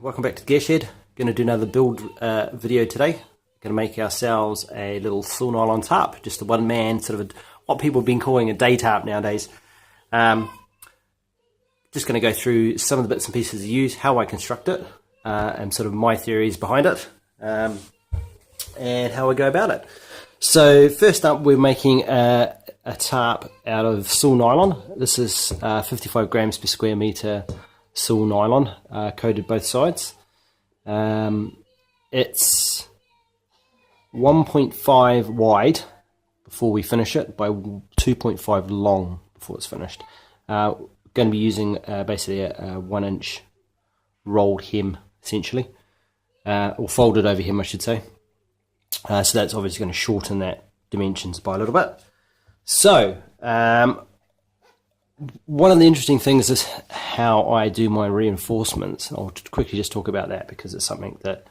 welcome back to the Gear Shed. Going to do another build video today. Going to make ourselves a little silnylon tarp, just a one-man sort of what people have been calling a day tarp nowadays. Just going to go through some of the bits and pieces to use, how I construct it, and sort of my theories behind it, and how I go about it. So first up, we're making a tarp out of silnylon. This is 55 grams per square meter silnylon, coated both sides. It's 1.5 wide before we finish it by 2.5 long before it's finished. Going to be using basically a 1 inch rolled hem, essentially, or folded over hem I should say. So that's obviously going to shorten that dimensions by a little bit. So one of the interesting things is how I do my reinforcements. I'll quickly just talk about that because it's something that I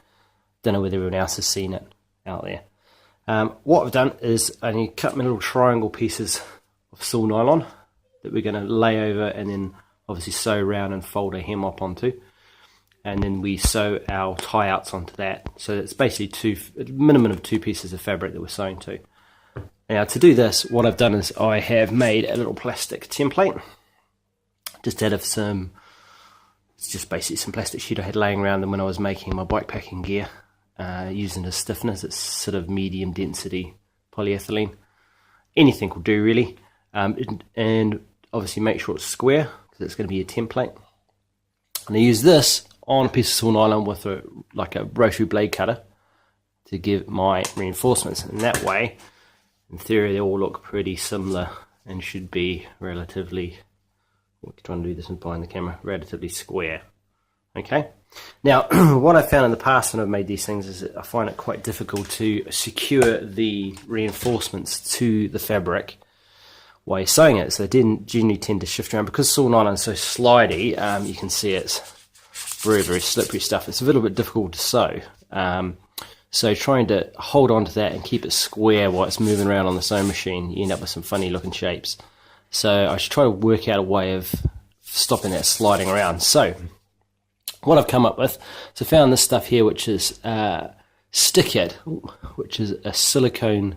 don't know whether everyone else has seen it out there. What I've done is I cut my little triangle pieces of silnylon that we're going to lay over and then obviously sew around and fold a hem up onto. And then we sew our tie-outs onto that. So it's basically a minimum of 2 pieces of fabric that we're sewing to. Now to do this, what I've done is I have made a little plastic template, just out of it's just basically some plastic sheet I had laying around them when I was making my bikepacking gear, using as stiffeners. It's sort of medium density polyethylene. Anything will do really, and obviously make sure it's square because it's going to be a template. And I use this on a piece of silnylon with a rotary blade cutter to give my reinforcements, and that way in theory they all look pretty similar and should be relatively, we're trying to do this behind the camera, relatively square. Okay, now what I've found in the past when I've made these things is that I find it quite difficult to secure the reinforcements to the fabric while you're sewing it, so they didn't generally tend to shift around. Because silnylon is so slidey, you can see it's very, very slippery stuff. It's a little bit difficult to sew. So trying to hold on to that and keep it square while it's moving around on the sewing machine, you end up with some funny looking shapes. So I should try to work out a way of stopping that sliding around. So what I've come up with, so I found this stuff here, which is Stick It, which is a silicone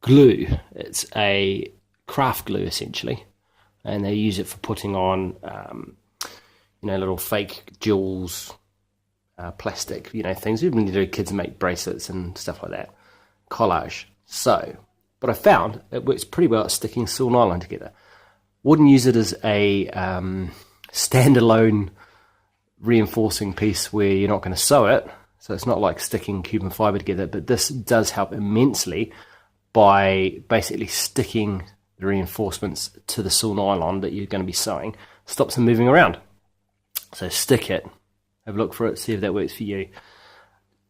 glue. It's a craft glue essentially, and they use it for putting on little fake jewels, plastic things. Even when kids make bracelets and stuff like that, collage. So what I found, it works pretty well at sticking silnylon together. Wouldn't use it as a standalone reinforcing piece where you're not going to sew it, so it's not like sticking carbon fiber together, but this does help immensely by basically sticking the reinforcements to the silnylon that you're going to be sewing. Stops them moving around. So Stick It, have a look for it, see if that works for you.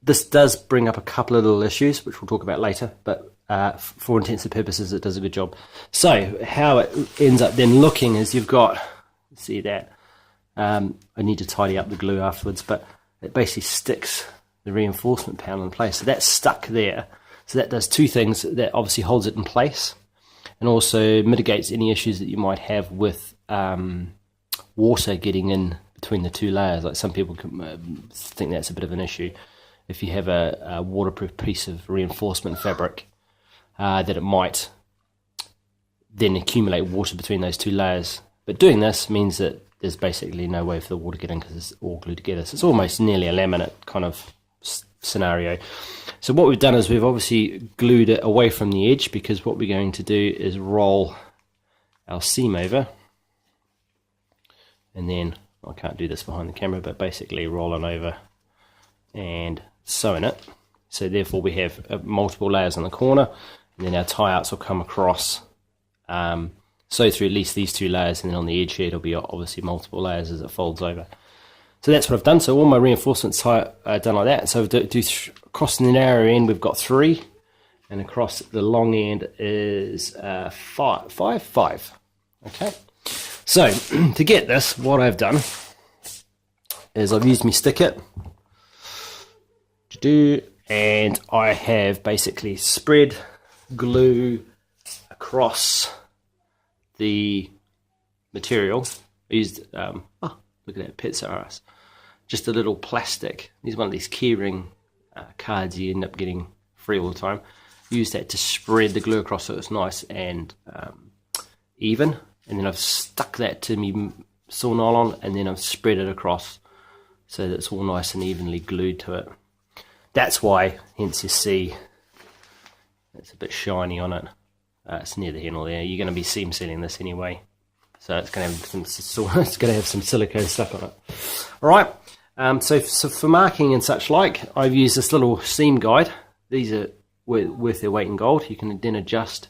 This does bring up a couple of little issues which we'll talk about later, but for intents and purposes it does a good job. So how it ends up then looking is you've got, see that, I need to tidy up the glue afterwards, but it basically sticks the reinforcement panel in place. So that's stuck there. So that does 2 things. That obviously holds it in place and also mitigates any issues that you might have with water getting in between the 2 layers. Like some people think that's a bit of an issue. If you have a waterproof piece of reinforcement fabric, that it might then accumulate water between those 2 layers. But doing this means that there's basically no way for the water to get in because it's all glued together. So it's almost nearly a laminate kind of scenario. So what we've done is we've obviously glued it away from the edge, because what we're going to do is roll our seam over, and then I can't do this behind the camera, but basically rolling over and sewing it. So therefore we have multiple layers on the corner, and then our tie-outs will come across, sew through at least these 2 layers, and then on the edge here it'll be obviously multiple layers as it folds over. So that's what I've done. So all my reinforcements are done like that. So across the narrow end we've got 3, and across the long end is 5. Okay. So to get this, what I've done is I've used my Stick It, and I have basically spread glue across the material. I used look at that pizza ass. just a little plastic. These one of these keyring cards you end up getting free all the time. Use that to spread the glue across so it's nice and even. And then I've stuck that to me saw nylon, and then I've spread it across so that it's all nice and evenly glued to it. That's why, hence you see it's a bit shiny on it. It's near the handle there. You're going to be seam sealing this anyway, so it's going to have some silicone stuck on it. All right. So for marking and such like, I've used this little seam guide. These are worth their weight in gold. You can then adjust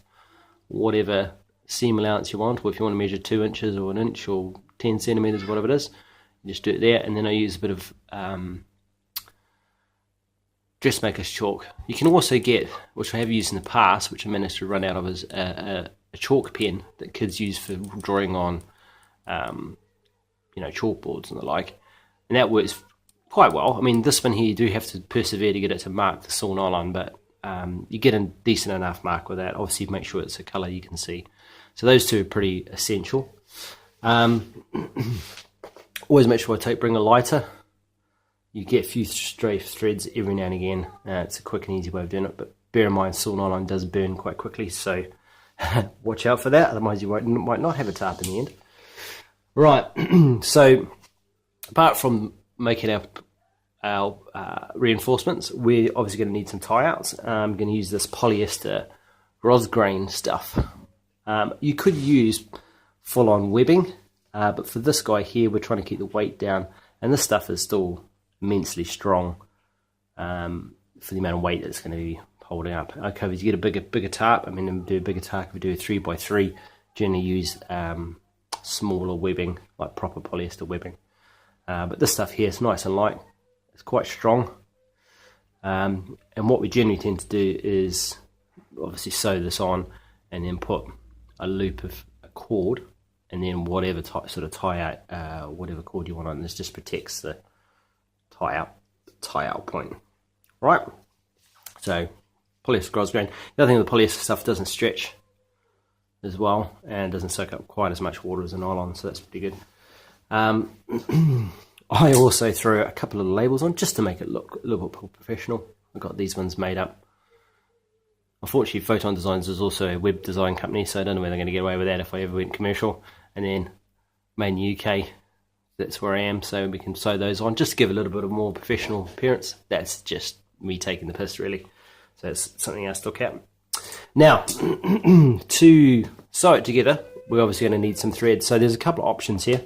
whatever seam allowance you want, or if you want to measure 2 inches or 1 inch or 10 centimeters, whatever it is, you just do it there. And then I use a bit of dressmaker's chalk. You can also get, which I have used in the past, which I managed to run out of, is a chalk pen that kids use for drawing on, chalkboards and the like, and that works quite well. I mean, this one here you do have to persevere to get it to mark the saw nylon, but you get a decent enough mark with that. Obviously, make sure it's a colour you can see. So those two are pretty essential. Always make sure bring a lighter. You get a few stray threads every now and again. It's a quick and easy way of doing it, but bear in mind saw nylon does burn quite quickly, so watch out for that, otherwise you might not have a tarp in the end. Right, so apart from making our reinforcements, we're obviously going to need some tie-outs. I'm going to use this polyester grosgrain stuff. You could use full-on webbing, but for this guy here, we're trying to keep the weight down, and this stuff is still immensely strong for the amount of weight that's going to be holding up. Okay, if you get a bigger tarp, I mean, do a bigger tarp, if we do a 3x3, generally use smaller webbing, like proper polyester webbing. But this stuff here is nice and light. It's quite strong. And what we generally tend to do is obviously sew this on and then put a loop of a cord, and then whatever sort of tie out, whatever cord you want on this, just protects the tie out point. Right. So polyester grosgrain. The other thing with polyester stuff, doesn't stretch as well, and doesn't soak up quite as much water as a nylon, so that's pretty good. I also throw a couple of labels on just to make it look a little bit more professional. I've got these ones made up. Unfortunately, Photon Designs is also a web design company, so I don't know whether they're going to get away with that if I ever went commercial. And then made in the UK, that's where I am, so we can sew those on just to give a little bit of more professional appearance. That's just me taking the piss, really. So it's something else to look at. Now, to sew it together, we're obviously going to need some thread. So there's a couple of options here.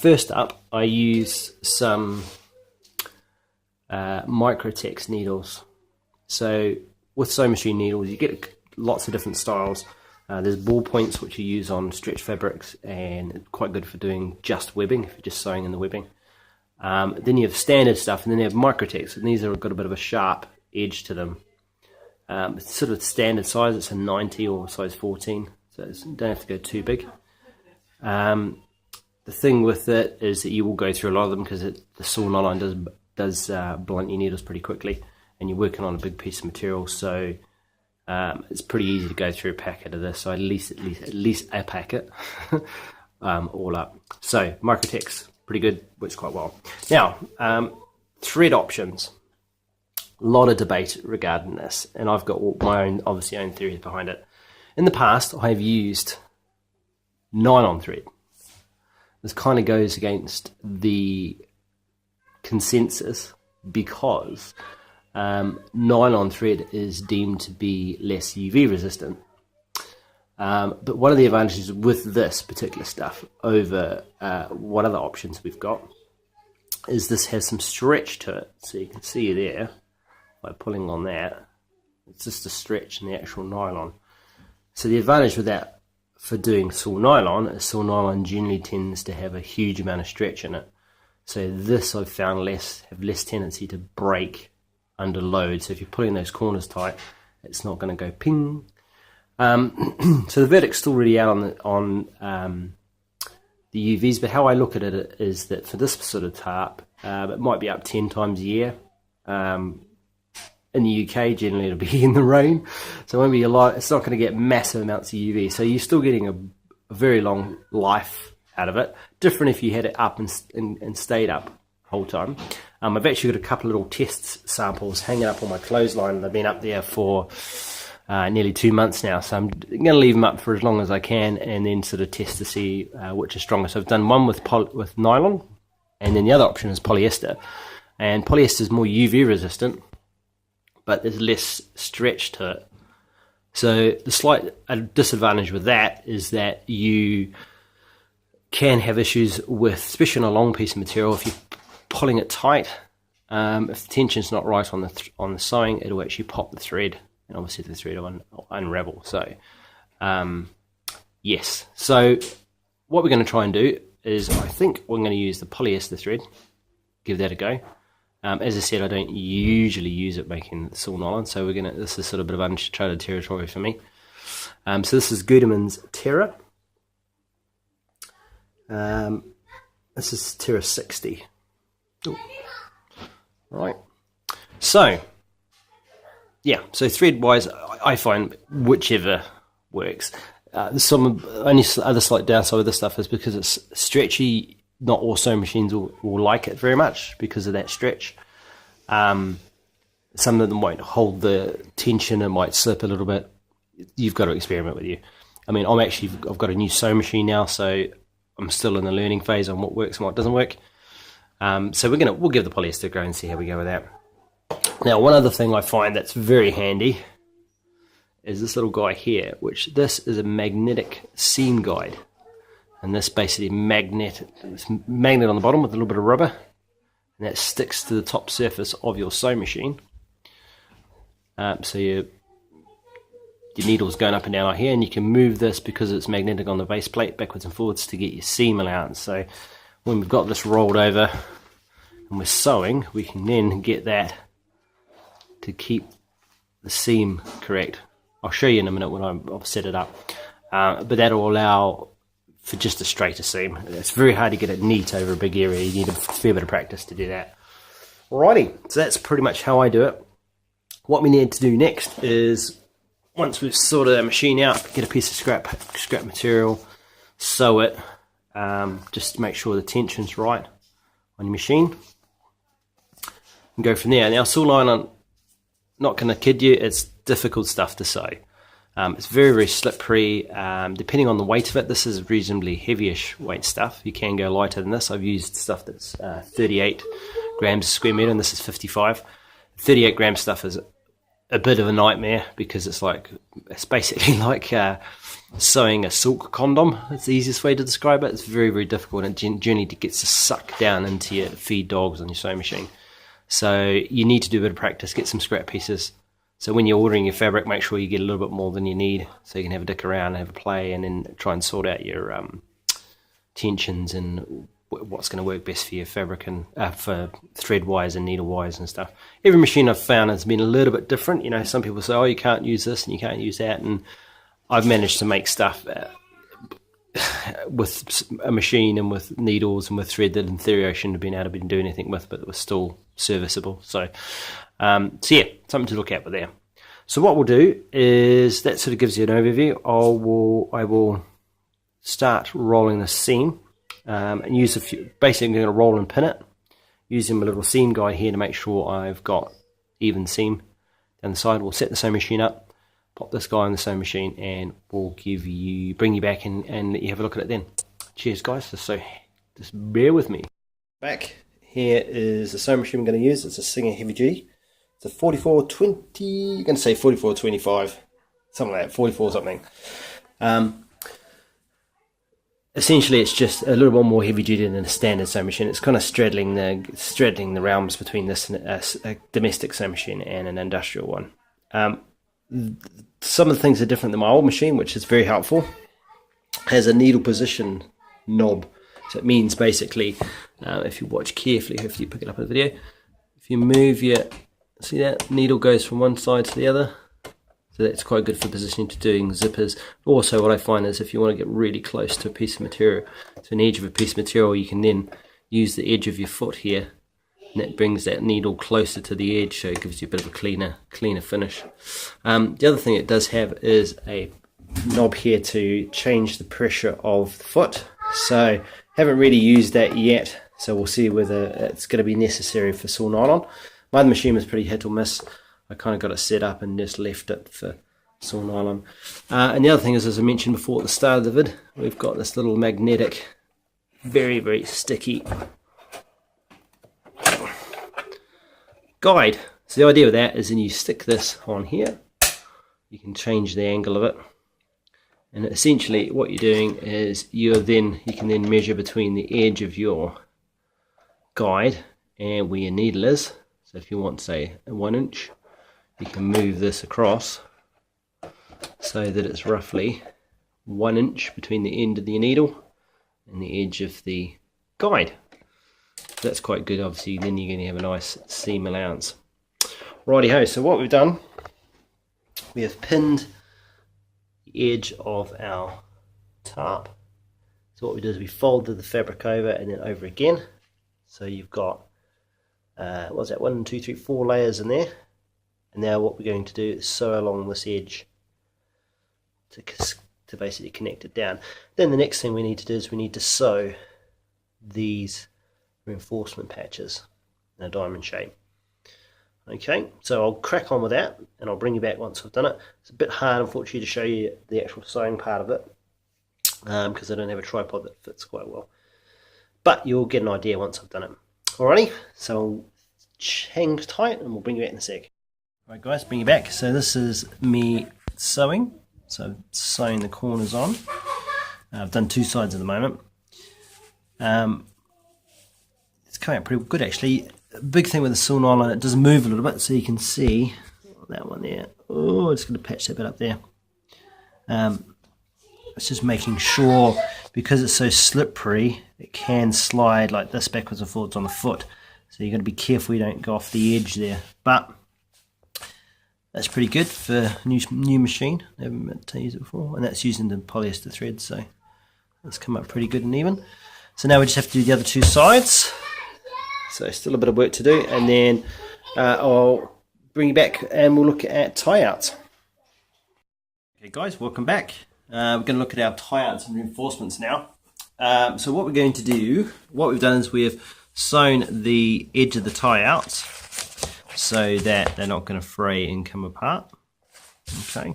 First up, I use some Microtex needles. So with sewing machine needles, you get lots of different styles. There's ball points, which you use on stretch fabrics, and quite good for doing just webbing, if you're just sewing in the webbing. Then you have standard stuff, and then you have Microtex, and these have got a bit of a sharp edge to them. It's sort of standard size, it's a 90 or size 14, so you don't have to go too big. The thing with it is that you will go through a lot of them, because the saw nylon does blunt your needles pretty quickly, and you're working on a big piece of material, so it's pretty easy to go through a packet of this. So at least a packet all up. So Microtex, pretty good, works quite well. Now, thread options. A lot of debate regarding this, and I've got my own theories behind it. In the past, I've used nylon thread. This kind of goes against the consensus, because nylon thread is deemed to be less UV resistant. But one of the advantages with this particular stuff over what other options we've got is this has some stretch to it. So you can see there, by pulling on that, it's just a stretch in the actual nylon. So the advantage with that for doing saw nylon is saw nylon generally tends to have a huge amount of stretch in it. So this I've found have less tendency to break under load. So if you're pulling those corners tight, it's not going to go ping. So the verdict's still really out on the UVs, but how I look at it is that for this sort of tarp, it might be up 10 times a year. In the UK, generally it'll be in the rain, so it won't be a lot. It's not going to get massive amounts of UV, so you're still getting a very long life out of it. Different if you had it up and stayed up the whole time. I've actually got a couple of little test samples hanging up on my clothesline. They've been up there for nearly 2 months now, so I'm going to leave them up for as long as I can and then sort of test to see which is stronger. So I've done one with nylon, and then the other option is polyester. And polyester is more UV resistant, but there's less stretch to it. So the slight disadvantage with that is that you can have issues with, especially on a long piece of material, if you're pulling it tight, if the tension's not right on the sewing, it'll actually pop the thread, and obviously the thread will unravel. So yes, so what we're going to try and do is, I think we're going to use the polyester thread, give that a go. As I said, I don't usually use it making silnylon, so this is sort of a bit of uncharted territory for me. So this is Gutermann's Terra. This is Terra 60. Ooh. Right. So, yeah, so thread-wise, I find whichever works. Some only other slight downside with this stuff is because it's stretchy. Not all sewing machines will like it very much because of that stretch. Some of them won't hold the tension and might slip a little bit. You've got to experiment with you. I mean, I've got a new sewing machine now, so I'm still in the learning phase on what works and what doesn't work. So we'll give the polyester a go and see how we go with that. Now, one other thing I find that's very handy is this little guy here, which this is a magnetic seam guide. And this basically magnet on the bottom with a little bit of rubber, and that sticks to the top surface of your sewing machine. So your needle's going up and down like here, and you can move this because it's magnetic on the base plate backwards and forwards to get your seam allowance. So when we've got this rolled over and we're sewing, we can then get that to keep the seam correct. I'll show you in a minute when I've set it up, but that'll allow for just a straighter seam. It's very hard to get it neat over a big area. You need a fair bit of practice to do that. Alrighty, so that's pretty much how I do it. What we need to do next is, once we've sorted our machine out, get a piece of scrap material, sew it, just to make sure the tension's right on your machine, and go from there. Now, silnylon, I'm not going to kid you, it's difficult stuff to sew. It's very, very slippery. Depending on the weight of it, this is reasonably heavyish weight stuff. You can go lighter than this. I've used stuff that's 38 grams a square meter, and this is 55. 38 gram stuff is a bit of a nightmare because it's basically like sewing a silk condom. It's the easiest way to describe it. It's very, very difficult, and generally gets to suck down into your feed dogs on your sewing machine. So you need to do a bit of practice, get some scrap pieces. So when you're ordering your fabric, make sure you get a little bit more than you need, so you can have a dick around, have a play, and then try and sort out your tensions and what's going to work best for your fabric and for thread wise and needle wise and stuff. Every machine I've found has been a little bit different. You know, some people say, oh, you can't use this and you can't use that, and I've managed to make stuff with a machine and with needles and with thread that in theory I shouldn't have been able to do anything with, but it was still serviceable. So yeah, something to look at with there. So what we'll do is, that sort of gives you an overview. I will start rolling the seam and use a few. Basically, I'm going to roll and pin it using my little seam guide here to make sure I've got even seam down the side. We'll set the sewing machine up, pop this guy on the sewing machine, and we'll bring you back and let you have a look at it then. Cheers, guys. So just bear with me. Back here is the sewing machine I'm going to use. It's a Singer Heavy Duty. It's a 4420, you're going to say 4425, something like that, 44 something. Essentially, it's just a little bit more heavy duty than a standard sewing machine. It's kind of straddling the realms between this and a domestic sewing machine and an industrial one. Some of the things are different than my old machine, which is very helpful. It has a needle position knob, so it means basically, if you watch carefully, hopefully you pick it up in the video, if you move your, see that needle goes from one side to the other, so that's quite good for positioning to doing zippers. Also, what I find is if you want to get really close to a piece of material, to an edge of a piece of material, you can then use the edge of your foot here, and that brings that needle closer to the edge, so it gives you a bit of a cleaner finish. The other thing it does have is a knob here to change the pressure of the foot. So haven't really used that yet, so we'll see whether it's going to be necessary for silnylon. My other machine was pretty hit or miss. I kind of got it set up and just left it for silnylon. And the other thing is, as I mentioned before at the start of the vid, we've got this little magnetic, very, very sticky guide. So the idea with that is then you stick this on here, you can change the angle of it, and essentially what you're doing is you can then measure between the edge of your guide and where your needle is. So if you want, say, a 1 inch, you can move this across so that it's roughly 1 inch between the end of the needle and the edge of the guide. So that's quite good. Obviously then you're going to have a nice seam allowance. Righty ho, so what we've done, we have pinned the edge of our tarp. So what we do is we folded the fabric over and then over again. So you've got what's that, 1, 2, 3, 4 layers in there. And now what we're going to do is sew along this edge to basically connect it down. Then the next thing we need to do is we need to sew these reinforcement patches in a diamond shape. Okay, so I'll crack on with that and I'll bring you back once I've done it. It's a bit hard, unfortunately, to show you the actual sewing part of it because I don't have a tripod that fits quite well. But you'll get an idea once I've done it. Alrighty, so I'll hang tight and we'll bring you back in a sec. Alright guys, bring you back. So this is me sewing. So I'm sewing the corners on. I've done 2 sides at the moment. It's coming out pretty good actually. Big thing with the silnylon, it does move a little bit, so you can see that one there. Oh, it's going to patch that bit up there. It's just making sure, because it's so slippery, it can slide like this backwards and forwards on the foot. So you've got to be careful you don't go off the edge there. But that's pretty good for a new machine. I haven't meant to use it before, and that's using the polyester thread, so it's come up pretty good and even. So now we just have to do the other 2 sides. So still a bit of work to do, and then I'll bring you back and we'll look at tie-outs. Okay guys, welcome back. We're going to look at our tie-outs and reinforcements now. So what we're going to do, what we've done is we have sewn the edge of the tie-outs so that they're not going to fray and come apart. Okay,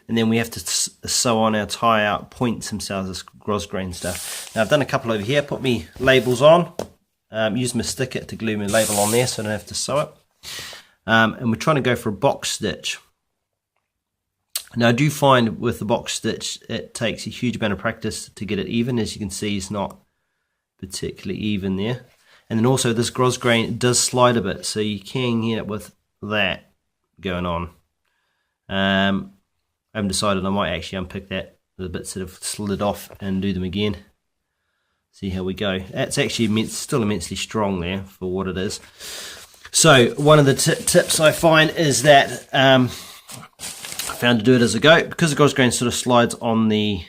and then we have to sew on our tie-out points themselves, this grosgrain stuff. Now I've done a couple over here, put me labels on. Use my sticker to glue my label on there so I don't have to sew it. And we're trying to go for a box stitch. Now I do find with the box stitch it takes a huge amount of practice to get it even. As you can see, it's not particularly even there. And then also this grosgrain does slide a bit, so you can get it with that going on. I haven't decided, I might actually unpick that, the bits that have slid off, and do them again. See how we go. That's actually still immensely strong there for what it is. So one of the tips I find is that I found to do it as I go, because the grosgrain sort of slides on the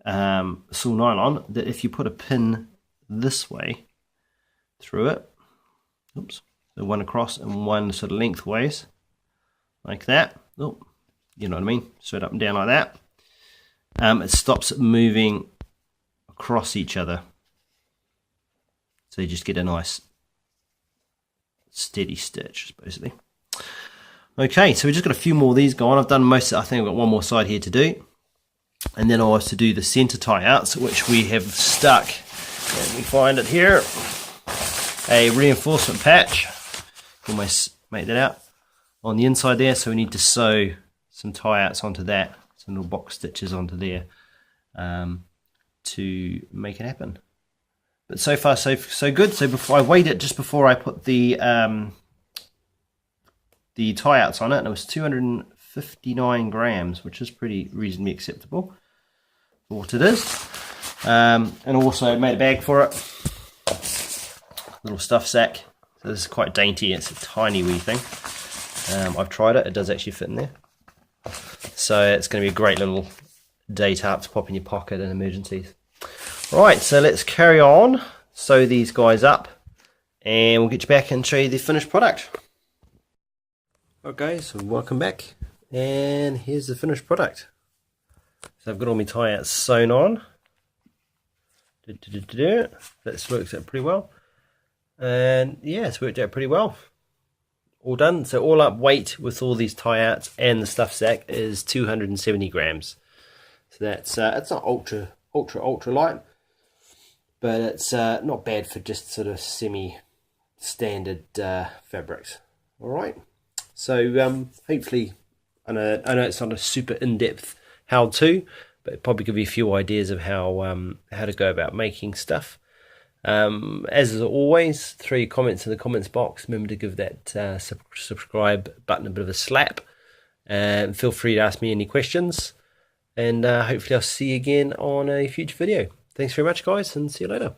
silnylon, that if you put a pin this way through it, oops, so one across and one sort of lengthways, like that. Oh, you know what I mean? Straight up and down like that. It stops it moving across each other, so you just get a nice steady stitch basically. Okay, so we just got a few more of these going. I've done most, I think I've got one more side here to do, and then I'll have to do the center tie outs, which we have stuck, let me find it here, a reinforcement patch, almost make that out, on the inside there. So we need to sew some tie outs onto that, some little box stitches onto there, to make it happen. But so far so good. So before I weighed it just before I put the tie outs on it, and it was 259 grams, which is pretty reasonably acceptable for what it is. And also made a bag for it, little stuff sack. So this is quite dainty, it's a tiny wee thing. I've tried it, it does actually fit in there. So it's going to be a great little day tarp to pop in your pocket in emergencies. Right, so let's carry on, sew these guys up, and we'll get you back and show you the finished product. Okay, so welcome back, and here's the finished product. So I've got all my tie outs sewn on, That's worked out pretty well. And yeah, it's worked out pretty well. All done. So all up weight with all these tie outs and the stuff sack is 270 grams. So that's it's not ultra light, but it's not bad for just sort of semi standard fabrics. All right. So hopefully, I know it's not a super in-depth how-to, but it'll probably give you a few ideas of how to go about making stuff. As always, throw your comments in the comments box. Remember to give that subscribe button a bit of a slap, and feel free to ask me any questions, and hopefully I'll see you again on a future video. Thanks very much, guys, and see you later.